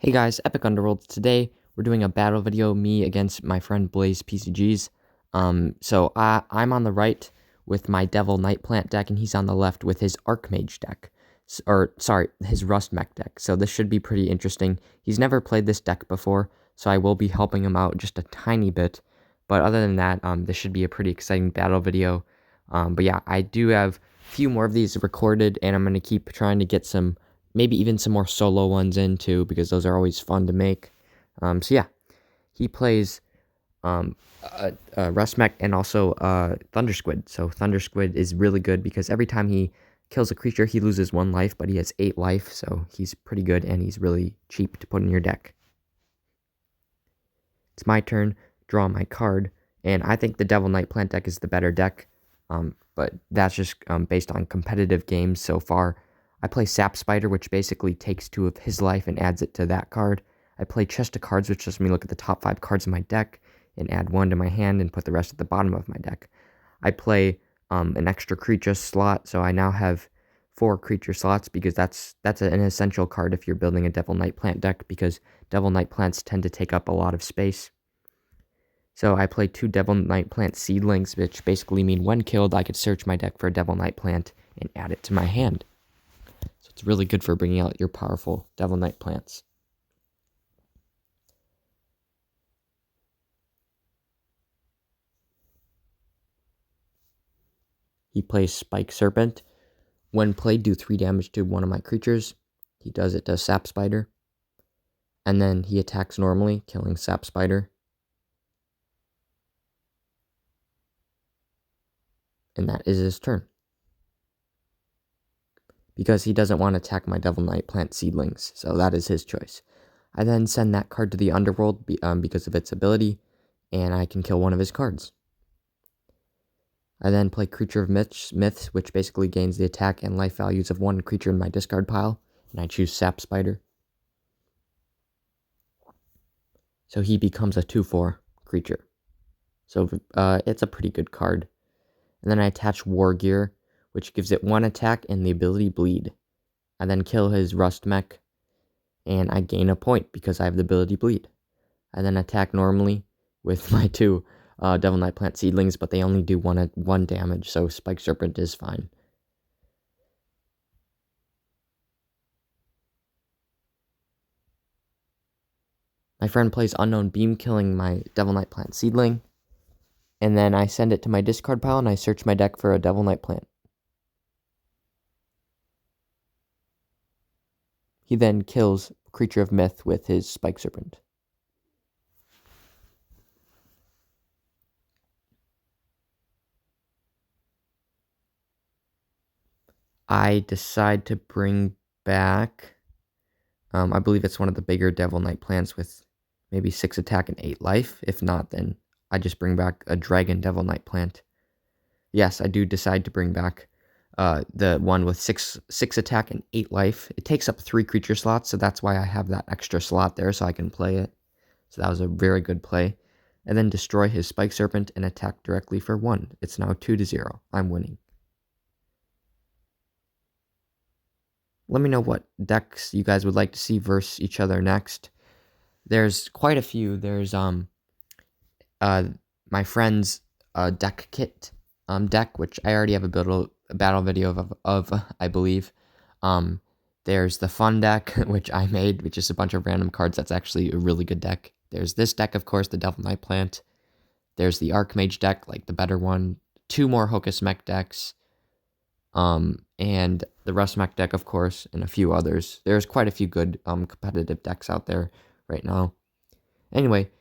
Hey guys, Epic Underworlds. Today we're doing a battle video, me against my friend Blaze PCGs. I'm on the right with my Devil Knight Plant deck, and he's on the left with his Archmage deck. His Rust Mech deck. So this should be pretty interesting. He's never played this deck before, so I will be helping him out just a tiny bit. But other than that, this should be a pretty exciting battle video. But yeah, I do have a few more of these recorded, and I'm going to keep trying to get some maybe even some more solo ones in too, because those are always fun to make. So yeah, he plays Rust Mech and also Thunder Squid. So Thunder Squid is really good because every time he kills a creature, he loses 1 life, but he has 8 life, so he's pretty good and he's really cheap to put in your deck. It's my turn, draw my card, and I think the Devil Knight Plant deck is the better deck, but that's just based on competitive games so far. I play Sap Spider, which basically takes 2 of his life and adds it to that card. I play Chest of Cards, which lets me look at the top 5 cards in my deck and add 1 to my hand and put the rest at the bottom of my deck. I play an extra creature slot, so I now have 4 creature slots because that's an essential card if you're building a Devil Knight Plant deck, because Devil Knight Plants tend to take up a lot of space. So I play 2 Devil Knight Plant seedlings, which basically mean when killed, I could search my deck for a Devil Knight Plant and add it to my hand. So it's really good for bringing out your powerful Devil Knight plants. He plays Spike Serpent. When played, do 3 damage to one of my creatures. He does it to Sap Spider. And then he attacks normally, killing Sap Spider. And that is his turn, because he doesn't want to attack my Devil Knight Plant seedlings, so that is his choice. I then send that card to the Underworld because of its ability, and I can kill one of his cards. I then play Creature of Myths, which basically gains the attack and life values of 1 creature in my discard pile, and I choose Sap Spider. So he becomes a 2/4 creature. So it's a pretty good card. And then I attach War Gear, which gives it 1 attack and the ability Bleed. I then kill his Rust Mech, and I gain a point because I have the ability Bleed. I then attack normally with my 2 Devil Knight Plant seedlings, but they only do 1 damage, so Spike Serpent is fine. My friend plays Unknown Beam, killing my Devil Knight Plant seedling, and then I send it to my discard pile and I search my deck for a Devil Knight Plant. He then kills Creature of Myth with his Spike Serpent. I decide to bring back, I believe it's one of the bigger Devil Knight Plants with maybe 6 attack and 8 life. If not, then I just bring back a Dragon Devil Knight Plant. Yes, I do decide to bring back the one with 6 attack and 8 life. It takes up 3 creature slots, so that's why I have that extra slot there so I can play it. So that was a very good play. And then destroy his Spike Serpent and attack directly for 1. It's now 2-0. I'm winning. Let me know what decks you guys would like to see versus each other next. There's quite a few. There's my friend's deck kit deck, which I already have a battle video of I believe. There's the fun deck, which I made, which is a bunch of random cards. That's actually a really good deck. There's this deck, of course, the Devil Knight Plant. There's the Archmage deck, like the better one. 2 more Hocus Mech decks. And the Rust Mech deck, of course, and a few others. There's quite a few good competitive decks out there right now. Anyway,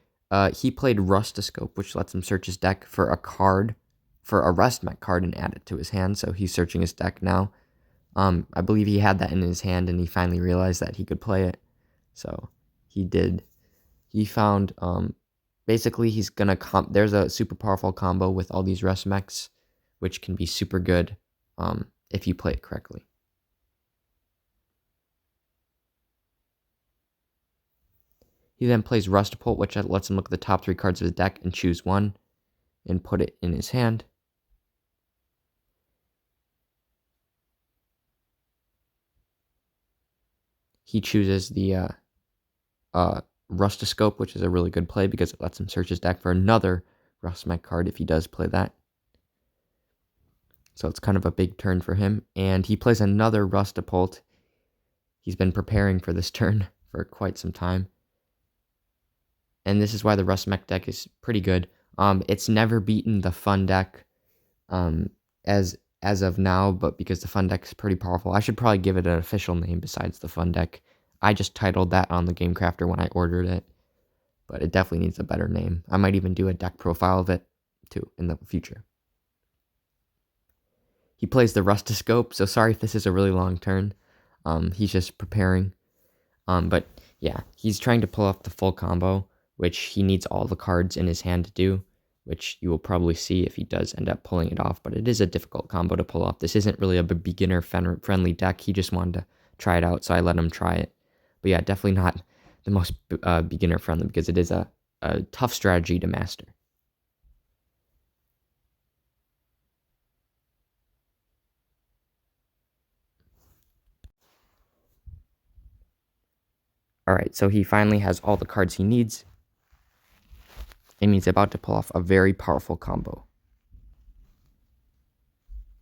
he played Rustoscope, which lets him search his deck for a card, for a Rust Mech card, and add it to his hand. So he's searching his deck now. I believe he had that in his hand, and he finally realized that he could play it. So he did. He found, basically, he's gonna there's a super powerful combo with all these Rust Mechs, which can be super good if you play it correctly. He then plays Rustopult, which lets him look at the top 3 cards of his deck and choose 1 and put it in his hand. He chooses the Rustascope, which is a really good play because it lets him search his deck for another Rust Mech card if he does play that. So it's kind of a big turn for him. And he plays another Rustapult. He's been preparing for this turn for quite some time. And this is why the Rust Mech deck is pretty good. It's never beaten the Fun deck as of now, but because the Fun deck is pretty powerful. I should probably give it an official name besides the Fun deck. I just titled that on the Game Crafter when I ordered it, but it definitely needs a better name. I might even do a deck profile of it too in the future. He plays the Rustascope, so sorry if this is a really long turn. He's just preparing. But yeah, he's trying to pull off the full combo, which he needs all the cards in his hand to do, which you will probably see if he does end up pulling it off. But it is a difficult combo to pull off. This isn't really a beginner-friendly deck. He just wanted to try it out, so I let him try it. But yeah, definitely not the most beginner-friendly because it is a tough strategy to master. Alright, so he finally has all the cards he needs, and he's about to pull off a very powerful combo.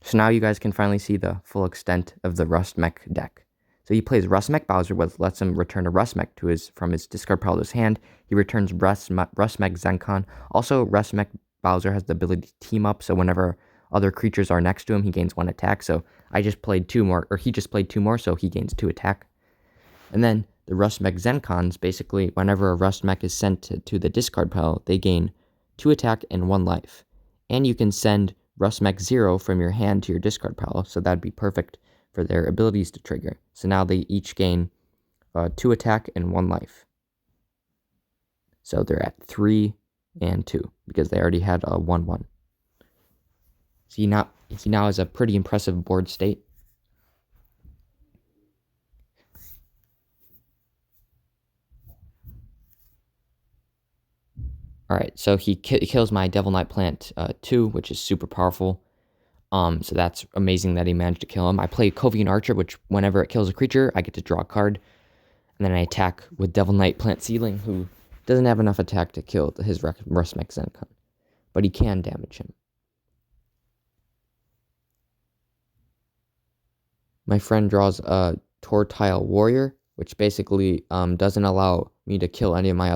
So now you guys can finally see the full extent of the Rust Mech deck. So he plays Rust Mech Bowser, which lets him return a Rust Mech from his discard pile to his hand. He returns Rust Mech Zenkon. Also, Rust Mech Bowser has the ability to team up, so whenever other creatures are next to him, he gains 1 attack. So I just played 2 more, or he just played 2 more, so he gains 2 attack. And then the Rust Mech Zenkons, basically, whenever a Rust Mech is sent to the discard pile, they gain 2 attack and 1 life. And you can send Rust Mech 0 from your hand to your discard pile, so that'd be perfect for their abilities to trigger. So now they each gain 2 attack and 1 life. So they're at 3 and 2, because they already had a 1/1. So he now has a pretty impressive board state. Alright, so he kills my Devil Knight Plant 2, which is super powerful. So that's amazing that he managed to kill him. I play Covian Archer, which whenever it kills a creature, I get to draw a card. And then I attack with Devil Knight Plant Seedling, who doesn't have enough attack to kill his Rust Mech Zenkon. But he can damage him. My friend draws a Tortile Warrior, which basically doesn't allow me to kill any of my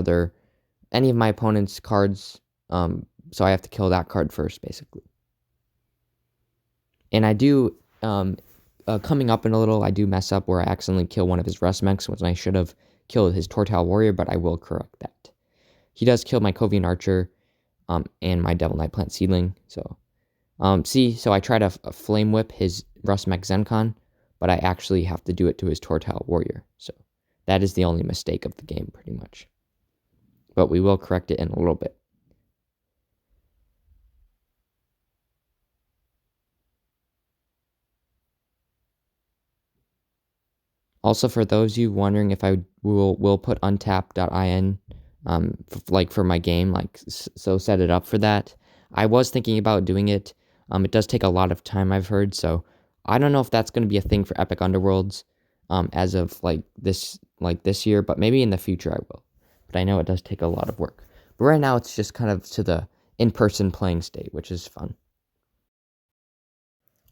opponent's cards. So I have to kill that card first, basically. And I do, coming up in a little, I do mess up where I accidentally kill one of his Rust Mechs when I should have killed his Tortile Warrior, but I will correct that. He does kill my Covian Archer, and my Devil Knight Plant Seedling. So, so I try to Flame Whip his Rust Mech Zenkon, but I actually have to do it to his Tortile Warrior. So that is the only mistake of the game, pretty much. But we will correct it in a little bit. Also, for those of you wondering if I will put untap.in for my game, so set it up for that. I was thinking about doing it. It does take a lot of time, I've heard, so I don't know if that's going to be a thing for Epic Underworlds as of this year, but maybe in the future I will. But I know it does take a lot of work. But right now it's just kind of to the in-person playing state, which is fun.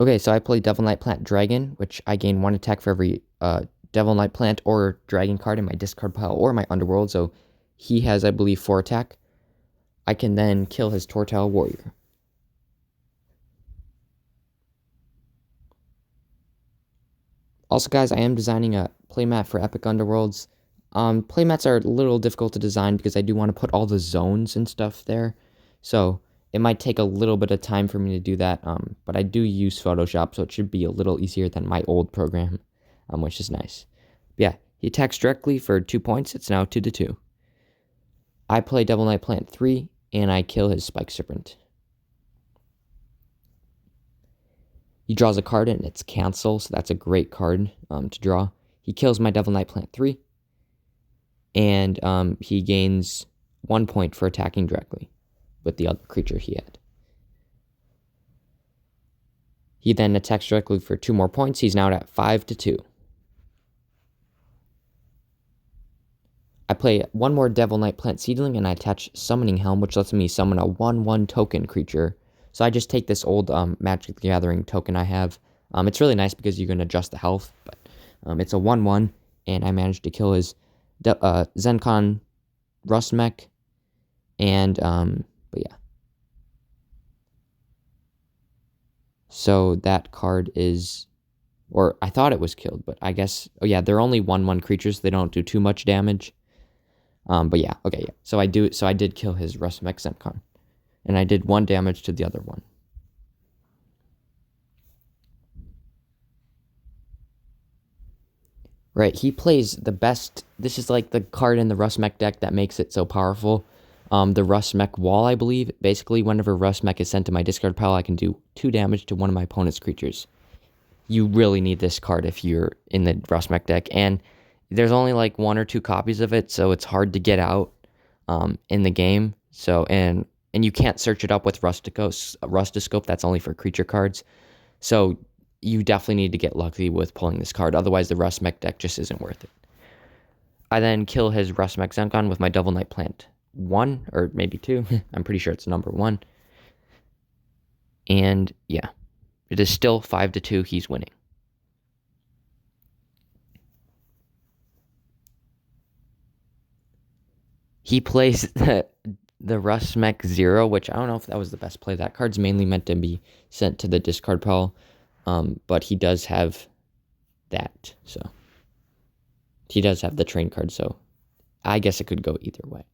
Okay, so I play Devil Knight Plant Dragon, which I gain 1 attack for every Devil Knight Plant or Dragon card in my discard pile or my Underworld, so he has, I believe, 4 attack. I can then kill his Tortile Warrior. Also, guys, I am designing a playmat for Epic Underworlds. Playmats are a little difficult to design because I do want to put all the zones and stuff there, so it might take a little bit of time for me to do that, but I do use Photoshop, so it should be a little easier than my old program, which is nice. But yeah, he attacks directly for 2 points. It's now 2-2. I play Devil Knight Plant 3, and I kill his Spike Serpent. He draws a card, and it's Cancel, so that's a great card to draw. He kills my Devil Knight Plant 3, and he gains 1 point for attacking directly with the other creature he had. He then attacks directly for 2 more points. He's now at 5-2. I play one more Devil Knight Plant Seedling, and I attach Summoning Helm, which lets me summon a 1/1 token creature. So I just take this old Magic the Gathering token I have. It's really nice because you can adjust the health, but it's a 1/1, and I managed to kill his Zencon Rust Mech, and but yeah. So that card is, or I thought it was killed, but I guess, oh yeah, they're only 1/1 creatures. They don't do too much damage. But yeah, okay, yeah. So I did kill his Rust Mech Zencon, and I did 1 damage to the other one. Right, he plays the best. This is like the card in the Rust Mech deck that makes it so powerful. The Rust Mech Wall, I believe. Basically, whenever Rust Mech is sent to my discard pile, I can do 2 damage to one of my opponent's creatures. You really need this card if you're in the Rust Mech deck, and there's only like 1 or 2 copies of it, so it's hard to get out in the game. So and you can't search it up with Rustiscope. That's only for creature cards. So you definitely need to get lucky with pulling this card. Otherwise, the Rust Mech deck just isn't worth it. I then kill his Rust Mech Zencon with my Devil Knight Plant 1, or maybe 2. I'm pretty sure it's number 1. And yeah, it is still 5-2. He's winning. He plays the Rust Mech 0, which I don't know if that was the best play. That card's mainly meant to be sent to the discard pile, but he does have that, so he does have the train card, so I guess it could go either way.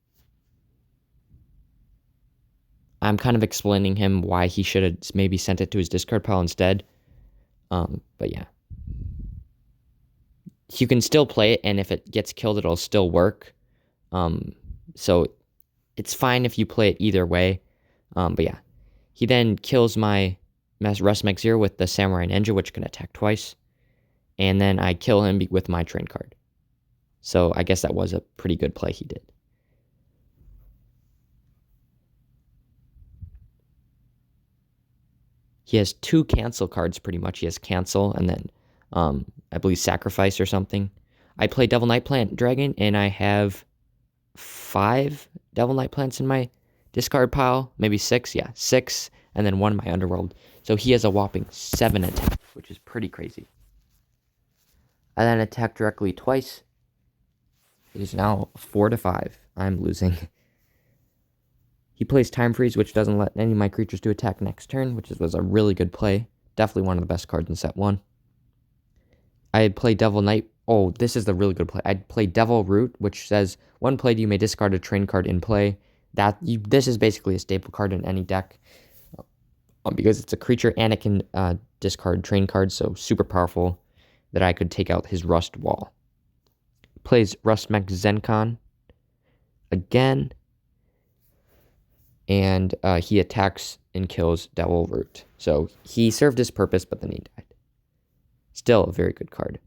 I'm kind of explaining him why he should have maybe sent it to his discard pile instead, but yeah. You can still play it, and if it gets killed, it'll still work, so it's fine if you play it either way, but yeah. He then kills my Rust Mech 0 with the Samurai Ninja, which can attack twice, and then I kill him with my train card. So I guess that was a pretty good play he did. He has 2 cancel cards pretty much. He has cancel and then I believe sacrifice or something. I play Devil Knight Plant Dragon, and I have 5 Devil Knight Plants in my discard pile. Maybe 6, yeah, 6, and then 1 in my Underworld. So he has a whopping 7 attack, which is pretty crazy. I then attack directly twice. It is now 4-5. I'm losing. He plays Time Freeze, which doesn't let any of my creatures do attack next turn, which was a really good play. Definitely one of the best cards in set 1. I play Devil Knight. Oh, this is the really good play. I'd play Devil Root, which says, when played, you may discard a train card in play. This is basically a staple card in any deck, because it's a creature and it can discard train cards, so super powerful that I could take out his Rust Wall. Plays Rust Mech Zencon again, and he attacks and kills Devil Root. So he served his purpose, but then he died. Still a very good card.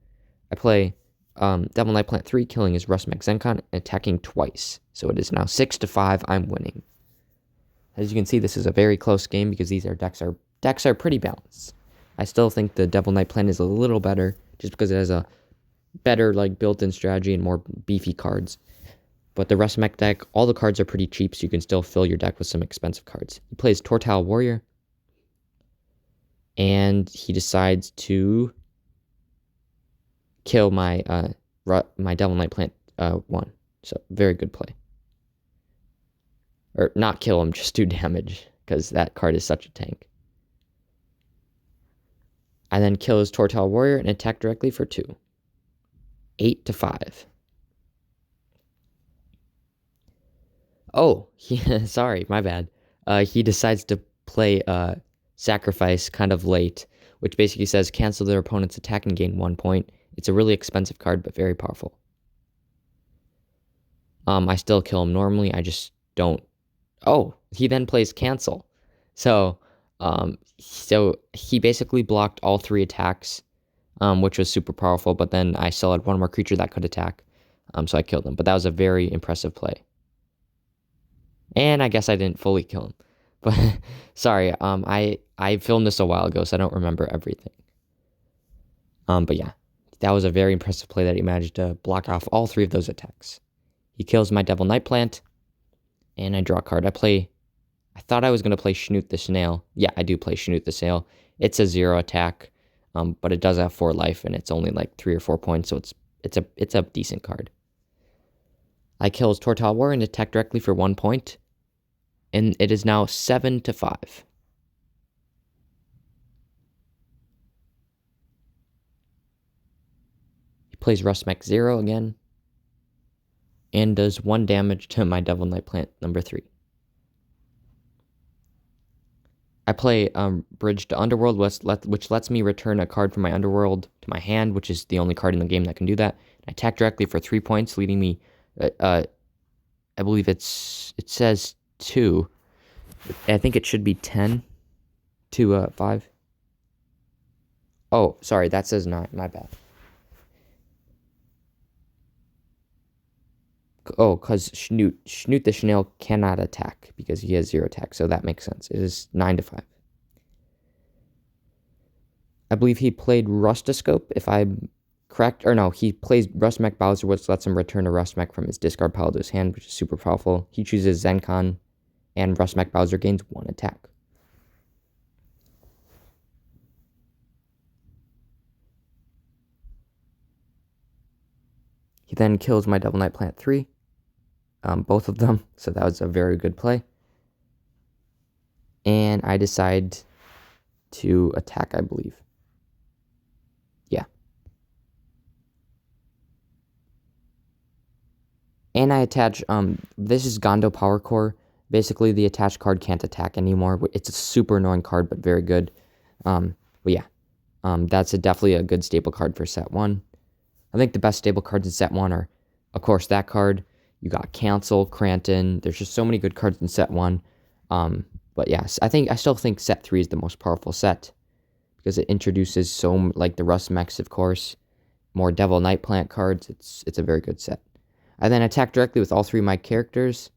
I play Devil Knight Plant 3, killing his Rust Mech Zencon and attacking twice. So it is now 6-5. I'm winning. As you can see, this is a very close game because these decks are pretty balanced. I still think the Devil Knight Plant is a little better just because it has a better built-in strategy and more beefy cards. But the Rust Mech deck, all the cards are pretty cheap, so you can still fill your deck with some expensive cards. He plays Tortile Warrior, and he decides to kill my Devil Knight Plant 1. So very good play. Or not kill him, just do damage, because that card is such a tank. I then kill his Tortile Warrior and attack directly for 2. 8-5. Oh, sorry, my bad. He decides to play Sacrifice kind of late, which basically says cancel their opponent's attack and gain 1 point. It's a really expensive card, but very powerful. I still kill him normally. I just don't. Oh, he then plays cancel. So he basically blocked all 3 attacks, which was super powerful. But then I still had 1 more creature that could attack, so I killed him. But that was a very impressive play. And I guess I didn't fully kill him. But sorry, I filmed this a while ago, so I don't remember everything. But yeah, that was a very impressive play that he managed to block off all 3 of those attacks. He kills my Devil Knight Plant, and I draw a card. I thought I was going to play Schnoot the Snail. Yeah, I do play Schnoot the Snail. It's a 0 attack, but it does have 4 life, and it's only like 3 or 4 points, so it's a decent card. I kill his Tortal War and attack directly for 1 point, and it is now 7-5. He plays Mechs 0 again, and does 1 damage to my Devil Knight Plant number 3. I play Bridge to Underworld, which lets me return a card from my Underworld to my hand, which is the only card in the game that can do that. I attack directly for 3 points, leading me, I believe it says 2. I think it should be 10 to 5. Oh, sorry, that says 9. My bad. Oh, because Schnoot the Snail cannot attack because he has 0 attack, so that makes sense. It is 9-5. I believe he played Rustoscope, if I'm correct. Or no, he plays Rustmech Bowser, which lets him return a Rustmech from his discard pile to his hand, which is super powerful. He chooses Zencon, and Rustmech Bowser gains 1 attack. He then kills my Devil Knight Plant 3. Both of them, so that was a very good play. And I decide to attack, I believe. Yeah. And I attach, this is Gondo Power Core. Basically, the attached card can't attack anymore. It's a super annoying card, but very good. But yeah, that's definitely a good staple card for set 1. I think the best stable cards in set 1 are, of course, that card. You got Cancel, Cranton. There's just so many good cards in set 1. But yes, I still think set 3 is the most powerful set because it introduces like the Rust Mechs, of course, more Devil Knight Plant cards. It's a very good set. I then attack directly with all 3 of my characters,